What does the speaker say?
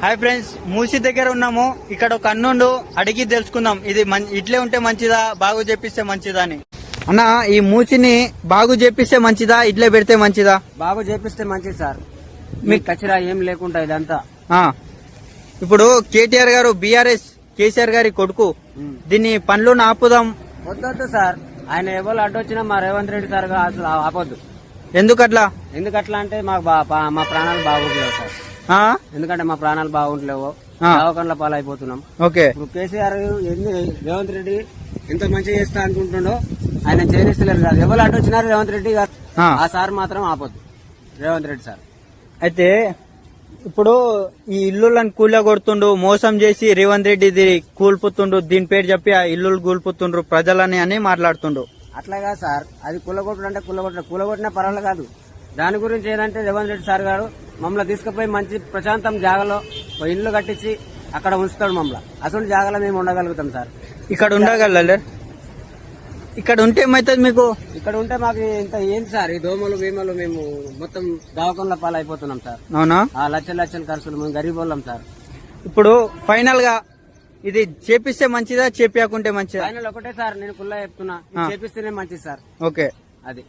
Hi friends, మూసి దగ్గర ఉన్నాము. ఇక్కడ ఒక అన్నుండు అడిగి తెలుసుకుందాం, ఇది ఇట్లే ఉంటే మంచిదా, బాగు చేపిస్తే మంచిదా అని. అన్న, ఈ మూసిని బాగు చేపిస్తే మంచిదా, ఇట్లే పెడితే మంచిదా? బాగు చేపిస్తే మంచిది సార్. మీకు కచరా ఏం లేకుండా ఇదంతా. ఇప్పుడు కేటీఆర్ గారు బీఆర్ఎస్ కేసీఆర్ గారి కొడుకు, దీన్ని పనులు ఆపుదాం. వద్దొద్దు సార్, ఆయన ఎవరు అడ్డొచ్చినా మా రేవంత్ రెడ్డి సార్ అసలు ఆపొద్దు. ఎందుకట్లా? ఎందుకట్లా అంటే మాకు మా ప్రాణాలు బాగుంటలేవు సార్. ఎందుకంటే మా ప్రాణాలు బాగుంటలేవు, దవాఖానల పాలైపోతున్నాం. ఓకే, ఇప్పుడు కేసీఆర్ రేవంత్ రెడ్డి ఎంత మంచిగా చేస్తా అనుకుంటుండో ఆయన చేయనిస్తలేరు కాదు. ఎవరు అడ్డొచ్చినారు రేవంత్ రెడ్డి గారు, ఆ సార్ మాత్రం ఆపొద్దు, రేవంత్ రెడ్డి సార్. అయితే ఇప్పుడు ఈ ఇల్లులను కూల కొడుతుండు, మోసం చేసి రేవంత్ రెడ్డి ఇది కూల్పుతుండు, దీని పేరు చెప్పి ఆ ఇల్లు కూల్పుతుండ్రు ప్రజలని అని మాట్లాడుతుండు. అట్లాగా సార్, అది కూలగొట్టుడు అంటే కూలగొట్టినా పర్వాలేదు కాదు. దాని గురించి ఏంటంటే రేవంత్ రెడ్డి సార్ గారు మమ్మల్ని తీసుకుపోయి మంచి ప్రశాంతం జాగాలో ఇల్లు కట్టించి అక్కడ ఉంచుతాడు మమ్మల్ని. అసలు జాగాలో మేము ఉండగలుగుతాం సార్. ఇక్కడ ఉండగలరు? ఇక్కడ ఉంటే ఏమైతుంది మీకు? ఇక్కడ ఉంటే మాకు ఇంత ఏంటి సార్, ఈ దోమలు భీమలు మేము మొత్తం దవాఖానల పాలైపోతున్నాం సార్. అవునా? లక్షల ఖర్చులు, మేము గరీబ్ వాళ్ళం సార్. ఇప్పుడు ఫైనల్ గా ఇది చేపిస్తే మంచిదా, చేపించకుంటే మంచిదా? ఫైనల్ ఒకటే సార్, నేను కుల్లా చెప్తున్నా, చేపిస్తేనే మంచిది సార్. ఓకే, అది